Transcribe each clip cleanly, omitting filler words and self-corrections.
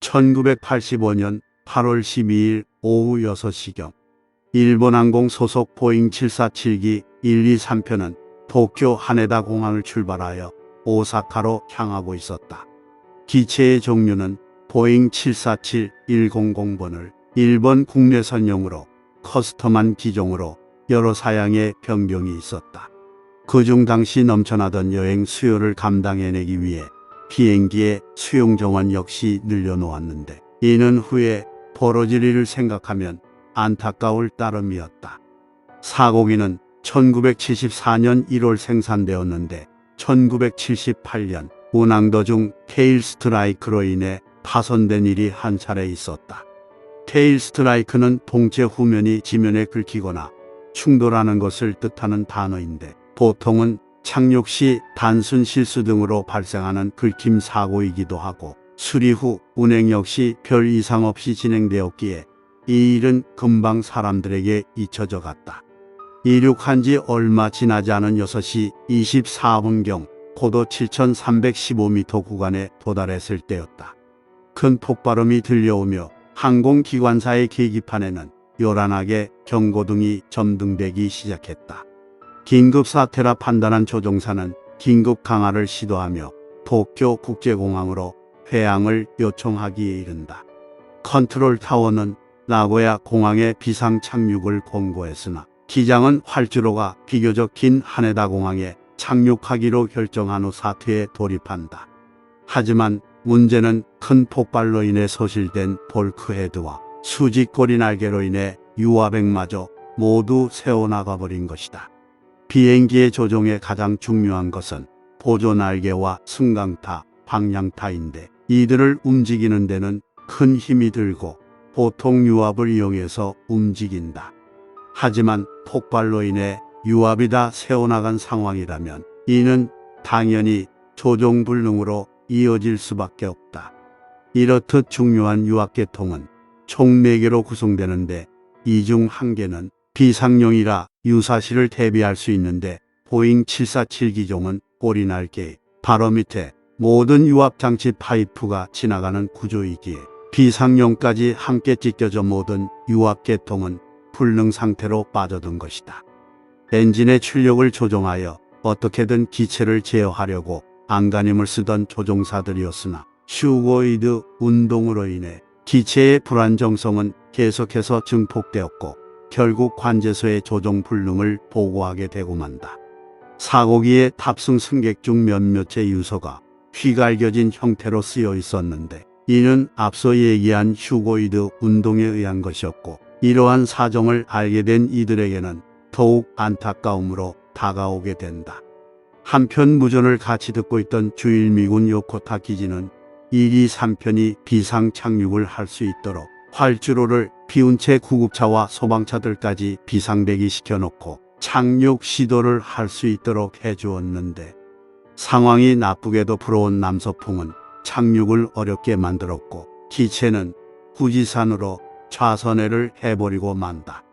(1985년 8월 12일) 오후 6시경 일본항공 소속 보잉 747기 1, 2, 3편은 도쿄 하네다 공항을 출발하여 오사카로 향하고 있었다. 기체의 종류는 보잉 747-100번을 일본 국내선용으로 커스텀한 기종으로 여러 사양의 변경이 있었다. 그중 당시 넘쳐나던 여행 수요를 감당해내기 위해 비행기의 수용 정원 역시 늘려놓았는데 이는 후에 벌어질 일을 생각하면 안타까울 따름이었다. 사고기는 1974년 1월 생산되었는데 1978년 운항 도중 테일 스트라이크로 인해 파손된 일이 한 차례 있었다. 테일 스트라이크는 동체 후면이 지면에 긁히거나 충돌하는 것을 뜻하는 단어인데 보통은 착륙 시 단순 실수 등으로 발생하는 긁힘 사고이기도 하고 수리 후 운행 역시 별 이상 없이 진행되었기에 이 일은 금방 사람들에게 잊혀져 갔다. 이륙한 지 얼마 지나지 않은 6시 24분경 고도 7,315m 구간에 도달했을 때였다. 큰 폭발음이 들려오며 항공기관사의 계기판에는 요란하게 경고등이 점등되기 시작했다. 긴급 사태라 판단한 조종사는 긴급 강하를 시도하며 도쿄 국제공항으로 회항을 요청하기에 이른다. 컨트롤 타워는 나고야 공항에 비상 착륙을 권고했으나 기장은 활주로가 비교적 긴 하네다 공항에 착륙하기로 결정한 후 사태에 돌입한다. 하지만 문제는 큰 폭발로 인해 소실된 볼크헤드와 수직고리 날개로 인해 유화백마저 모두 새어나가버린 것이다. 비행기의 조종에 가장 중요한 것은 보조 날개와 승강타, 방향타인데 이들을 움직이는 데는 큰 힘이 들고 보통 유압을 이용해서 움직인다. 하지만 폭발로 인해 유압이 다 새어나간 상황이라면 이는 당연히 조종 불능으로 이어질 수밖에 없다. 이렇듯 중요한 유압계통은 총 4개로 구성되는데 이 중 1개는 비상용이라 유사시를 대비할 수 있는데 보잉 747 기종은 꼬리 날개 바로 밑에 모든 유압장치 파이프가 지나가는 구조이기에 비상용까지 함께 찢겨져 모든 유압계통은 불능 상태로 빠져든 것이다. 엔진의 출력을 조종하여 어떻게든 기체를 제어하려고 안간힘을 쓰던 조종사들이었으나 슈고이드 운동으로 인해 기체의 불안정성은 계속해서 증폭되었고 결국 관제소의 조종 불능을 보고하게 되고 만다. 사고기의 탑승 승객 중 몇몇의 유서가 휘갈겨진 형태로 쓰여 있었는데 이는 앞서 얘기한 휴고이드 운동에 의한 것이었고 이러한 사정을 알게 된 이들에게는 더욱 안타까움으로 다가오게 된다. 한편 무전을 같이 듣고 있던 주일미군 요코타 기지는 1, 2, 3편이 비상 착륙을 할 수 있도록 활주로를 비운 채 구급차와 소방차들까지 비상대기 시켜놓고 착륙 시도를 할 수 있도록 해주었는데 상황이 나쁘게도 불어온 남서풍은 착륙을 어렵게 만들었고 기체는 후지산으로 좌선회를 해버리고 만다.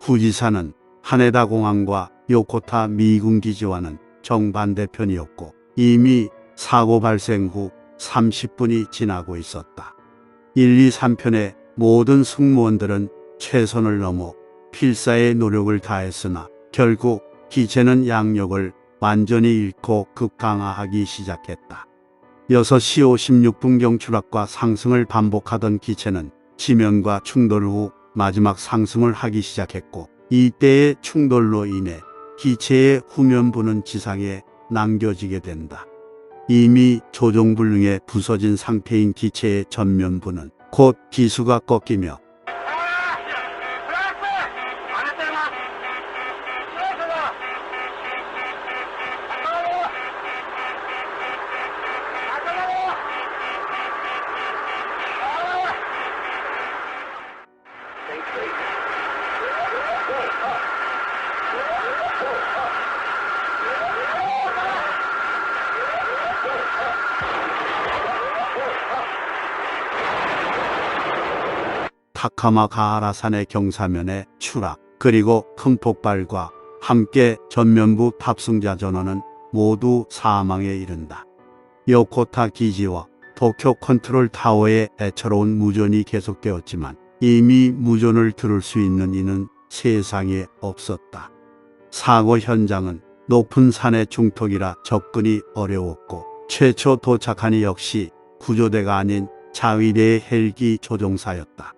후지산은 하네다 공항과 요코타 미군 기지와는 정반대편이었고 이미 사고 발생 후 30분이 지나고 있었다. 1, 2, 3편의 모든 승무원들은 최선을 넘어 필사의 노력을 다했으나 결국 기체는 양력을 완전히 잃고 급강하하기 시작했다. 6시 56분경 추락과 상승을 반복하던 기체는 지면과 충돌 후 마지막 상승을 하기 시작했고 이때의 충돌로 인해 기체의 후면부는 지상에 남겨지게 된다. 이미 조종불능에 부서진 상태인 기체의 전면부는 곧 기수가 꺾이며 타카마 가하라산의 경사면에 추락, 그리고 큰 폭발과 함께 전면부 탑승자 전원은 모두 사망에 이른다. 요코타 기지와 도쿄 컨트롤 타워의 애처로운 무전이 계속되었지만 이미 무전을 들을 수 있는 이는 세상에 없었다. 사고 현장은 높은 산의 중턱이라 접근이 어려웠고 최초 도착한이 역시 구조대가 아닌 자위대의 헬기 조종사였다.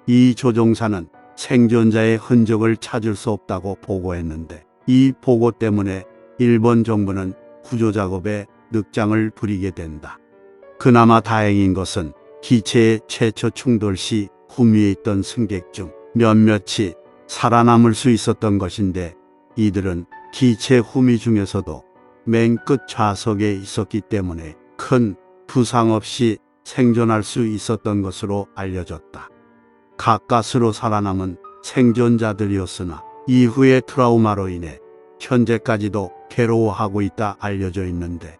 이 조종사는 생존자의 흔적을 찾을 수 없다고 보고했는데 이 보고 때문에 일본 정부는 구조작업에 늑장을 부리게 된다. 그나마 다행인 것은 기체의 최초 충돌 시 후미에 있던 승객 중 몇몇이 살아남을 수 있었던 것인데 이들은 기체 후미 중에서도 맨 끝 좌석에 있었기 때문에 큰 부상 없이 생존할 수 있었던 것으로 알려졌다. 가까스로 살아남은 생존자들이었으나 이후의 트라우마로 인해 현재까지도 괴로워하고 있다 알려져 있는데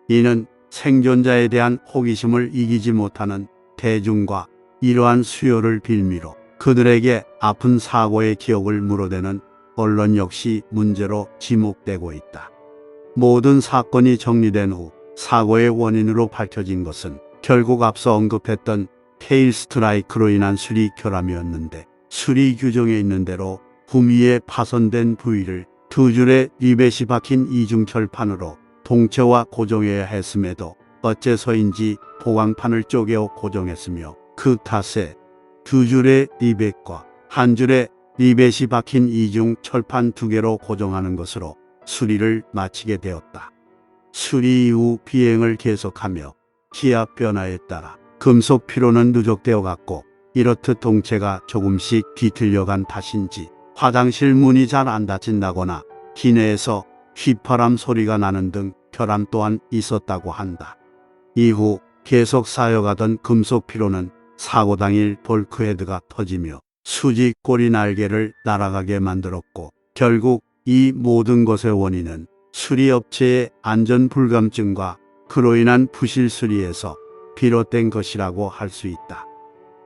이는 생존자에 대한 호기심을 이기지 못하는 대중과 이러한 수요를 빌미로 그들에게 아픈 사고의 기억을 물어대는 언론 역시 문제로 지목되고 있다. 모든 사건이 정리된 후 사고의 원인으로 밝혀진 것은 결국 앞서 언급했던 테일 스트라이크로 인한 수리 결함이었는데 수리 규정에 있는 대로 후미에 파손된 부위를 두 줄의 리벳이 박힌 이중철판으로 동체와 고정해야 했음에도 어째서인지 보강판을 쪼개어 고정했으며 그 탓에 두 줄의 리벳과 한 줄의 리벳이 박힌 이중 철판 두 개로 고정하는 것으로 수리를 마치게 되었다. 수리 이후 비행을 계속하며 기압 변화에 따라 금속 피로는 누적되어 갔고 이렇듯 동체가 조금씩 뒤틀려간 탓인지 화장실 문이 잘 안 닫힌다거나 기내에서 휘파람 소리가 나는 등 결함 또한 있었다고 한다. 이후 계속 쌓여가던 금속 피로는 사고 당일 볼크헤드가 터지며 수직 꼬리 날개를 날아가게 만들었고 결국 이 모든 것의 원인은 수리업체의 안전불감증과 그로 인한 부실 수리에서 비롯된 것이라고 할 수 있다.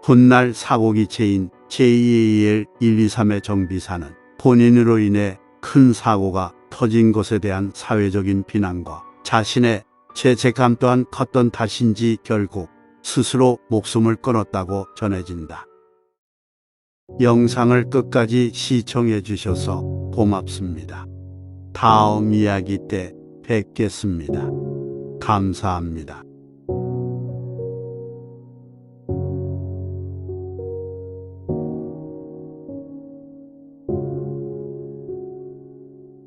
훗날 사고기체인 JAL 123의 정비사는 본인으로 인해 큰 사고가 터진 것에 대한 사회적인 비난과 자신의 죄책감 또한 컸던 탓인지 결국 스스로 목숨을 끊었다고 전해진다. 영상을 끝까지 시청해 주셔서 고맙습니다. 다음 이야기 때 뵙겠습니다. 감사합니다.